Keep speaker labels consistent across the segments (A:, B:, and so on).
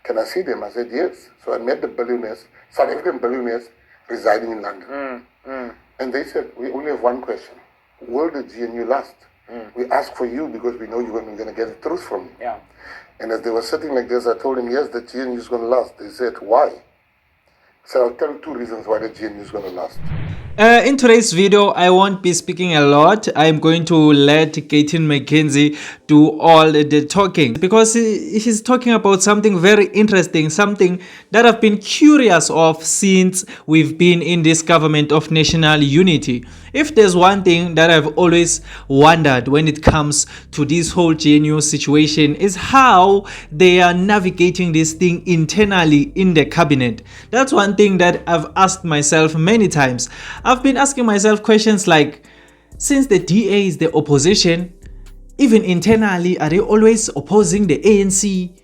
A: can I see them? I said, yes. So I met the billionaires, South African billionaires residing in London. And they said, we only have one question. Will the GNU last? We ask for you because we know you're going to get the truth from you.
B: Yeah.
A: And as they were sitting like this, I told them, yes, the GNU is going to last. They said, why? So I'll tell you 2 reasons why the GNU is going to last.
C: In today's video, I won't be speaking a lot. I'm going to let Gayton Mckenzie do all the talking because he's talking about something very interesting, something that I've been curious of since we've been in this government of national unity. If there's one thing that I've always wondered when it comes to this whole GNU situation is how they are navigating this thing internally in the cabinet. That's one thing that I've asked myself many times. I've been asking myself questions like, since the DA is the opposition, even internally, are they always opposing the ANC?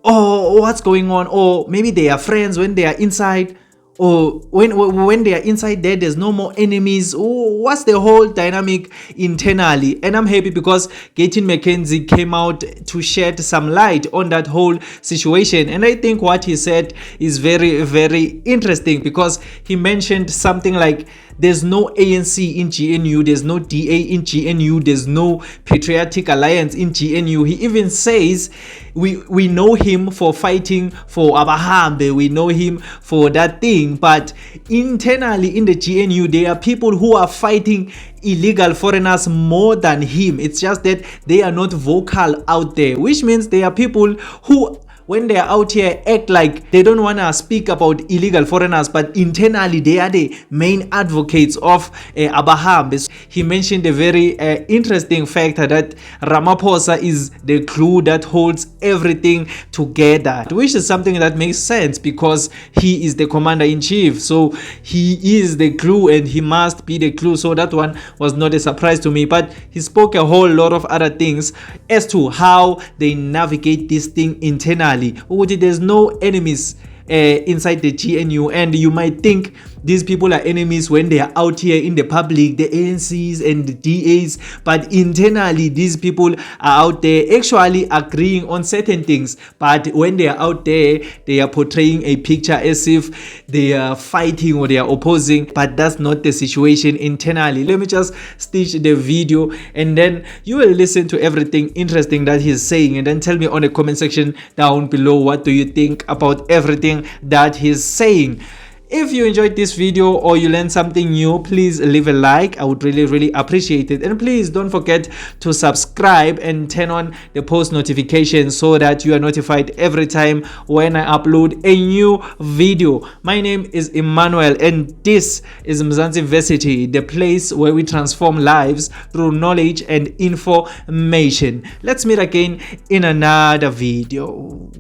C: Or what's going on? Or maybe they are friends when they are inside? Or when they are inside there's no more enemies? Or what's the whole dynamic internally? And I'm happy because Gayton Mckenzie came out to shed some light on that whole situation. And I think what he said is very, very interesting because he mentioned something like, there's no ANC in GNU, there's no DA in GNU, there's no Patriotic Alliance in GNU. He even says we know him for fighting for Abahambe, we know him for that thing, but internally in the GNU there are people who are fighting illegal foreigners more than him. It's just that they are not vocal out there, which means there are people who, when they are out here, act like they don't want to speak about illegal foreigners, but internally they are the main advocates of Abahambe. He mentioned a very interesting fact that Ramaphosa is the glue that holds everything together, which is something that makes sense because he is the commander-in-chief. So he is the glue and he must be the glue. So that one was not a surprise to me, but he spoke a whole lot of other things as to how they navigate this thing internally. There's no enemies inside the GNU, and you might think these people are enemies when they are out here in the public, the ANCs and the DAs, but internally these people are out there actually agreeing on certain things, but when they are out there they are portraying a picture as if they are fighting or they are opposing, but that's not the situation internally. Let me just stitch the video and then you will listen to everything interesting that he's saying, and then tell me on the comment section down below what do you think about everything that he's saying. If you enjoyed this video or you learned something new, please leave a like. I would really appreciate it. And please don't forget to subscribe and turn on the post notifications so that you are notified every time when I upload a new video. My name is Emmanuel and this is Mzansi Versity, the place where we transform lives through knowledge and information. Let's meet again in another video.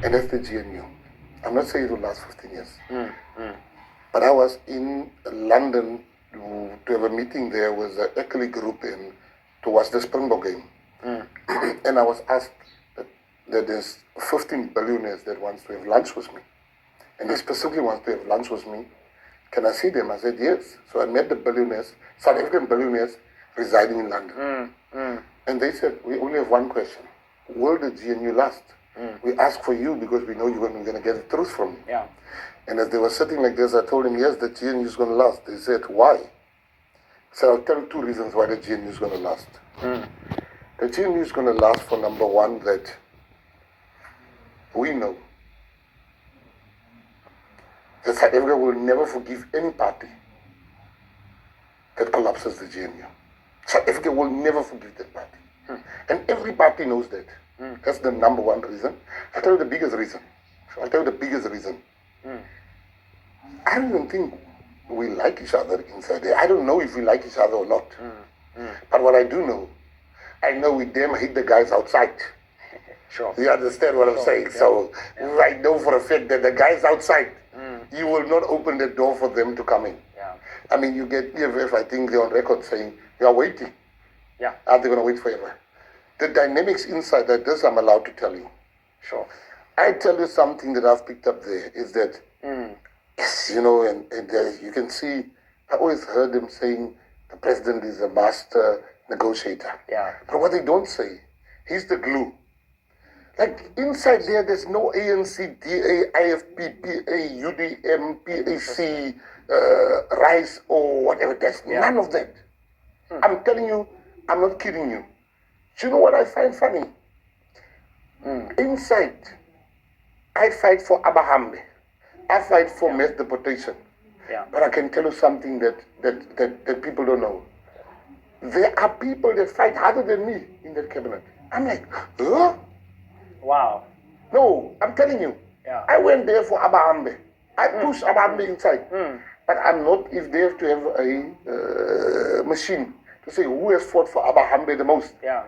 A: And that's the GNU. I'm not saying it will last 15 years. But I was in London to have a meeting there with the Enquiry group to watch the Springbok game. And I was asked that there's 15 billionaires that wants to have lunch with me. And they specifically want to have lunch with me. Can I see them? I said, yes. So I met the billionaires, South African billionaires residing in London. And they said, we only have one question. Will the GNU last? We ask for you because we know you're going to get the truth from you.
B: Yeah.
A: And as they were sitting like this, I told them, yes, the GNU is going to last. They said, why? So I'll tell you 2 reasons why the GNU is going to last. The GNU is going to last for number one, that we know that South Africa will never forgive any party that collapses the GNU. South Africa will never forgive that party. And every party knows that. That's the number one reason. I'll tell you the biggest reason. I don't even think we like each other inside there. I don't know if we like each other or not. But what I do know, I know we damn hate the guys outside.
B: Sure.
A: You understand what I'm saying? Yeah. So I know for a fact that the guys outside, you will not open the door for them to come in.
B: Yeah.
A: I mean, you get EFF, I think they're on record saying, you are waiting.
B: Yeah.
A: Are they going to wait forever? The dynamics inside that, this I'm allowed to tell you.
B: Sure.
A: I tell you something that I've picked up there is that, yes, you know, and you can see, I always heard them saying the president is a master negotiator.
B: Yeah.
A: But what they don't say, he's the glue. Like inside there, there's no ANC, DA, IFP, PA, UDM, PAC, RICE, or whatever. There's none of that. I'm telling you, I'm not kidding you. Do you know what I find funny? Inside, I fight for Abahambe. I fight for mass deportation.
B: Yeah.
A: But I can tell you something that people don't know. There are people that fight harder than me in that cabinet. I'm like, huh?
B: Wow.
A: No, I'm telling you.
B: Yeah.
A: I went there for Abahambe. I pushed Abahambe inside. But I'm not, if they have to have a machine to say who has fought for Abahambe the most.
B: Yeah.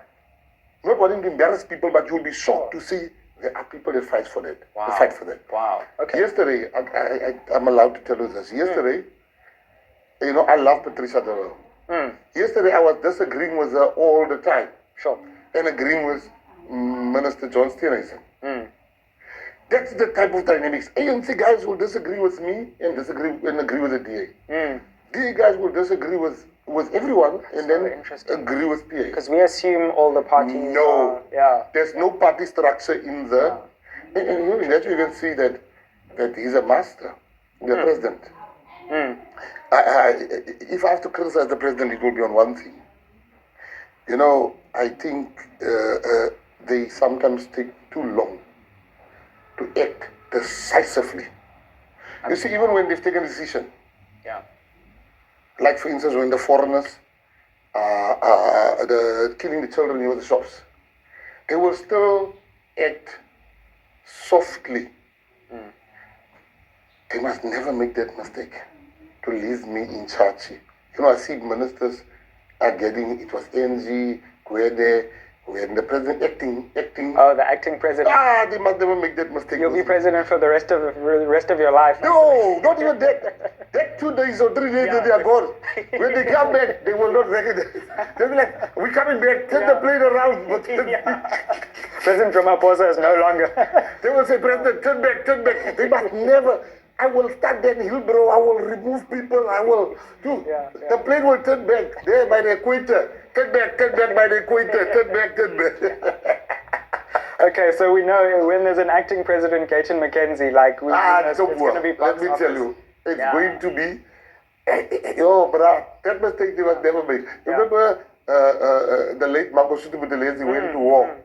A: Not wanting to embarrass people, but you'll be shocked to see there are people that fight for that.
B: Wow.
A: That fight for that.
B: Wow. Okay.
A: Yesterday, I'm allowed to tell you this. Yesterday, you know, I love Patricia de Lille. Yesterday, I was disagreeing with her all the time.
B: Sure.
A: And agreeing with Minister John Steenhuisen. That's the type of dynamics. ANC guys will disagree with me and agree with the DA. DA guys will disagree with everyone and then agree with PA.
B: Because we assume all the parties
A: No.
B: are,
A: There's no party structure in the... And in that you can see that he's a master, the president. If I have to criticize the president, it will be on one thing. You know, I think they sometimes take too long to act decisively. You see, even when they've taken a decision, like for instance, when the foreigners, the killing the children near the shops, they will still act softly. They must never make that mistake to leave me in charge. You know, I see ministers are getting, it was NG, Gwede, when the president acting.
B: Oh, the acting president.
A: They must never make that mistake.
B: You'll be president for the rest of your life.
A: No, not even that. That 2 days or 3 days that they are gone. When they come back, they will not recognize. They'll be like, we're coming back, turn the plane around.
B: President Ramaphosa is no longer.
A: They will say, President, turn back. They must never. I will start that Hillbrow, I will remove people, I will do. The plane will turn back there by the equator. Turn back by the equator, turn back.
B: Okay, so we know when there's an acting president, Gayton Mckenzie, like, it's going to be
A: let me tell you, it's going to be, bruh, that mistake they must never make. Remember the late Mangosuthu Buthelezi went to war.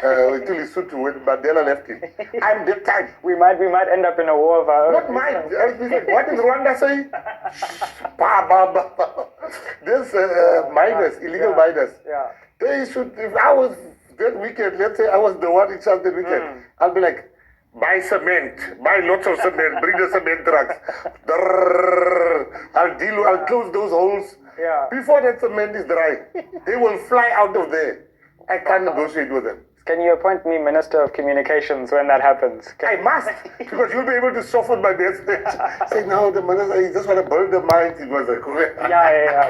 A: Until when Mandela left him. I'm that time.
B: We might end up in a war of our own.
A: Not mine. What did Rwanda say? This miners, illegal miners. They should, if I was that weekend, let's say I was the one in charge that weekend, I'll be like, buy cement, buy lots of cement, bring the cement trucks. I'll close those holes. Before that cement is dry, they will fly out of there. I can't negotiate with them.
B: Can you appoint me Minister of Communications when that happens?
A: I must, because you'll be able to soften my message. Say, no, the minister, he just want to build the mind. It was a correct.
B: Yeah.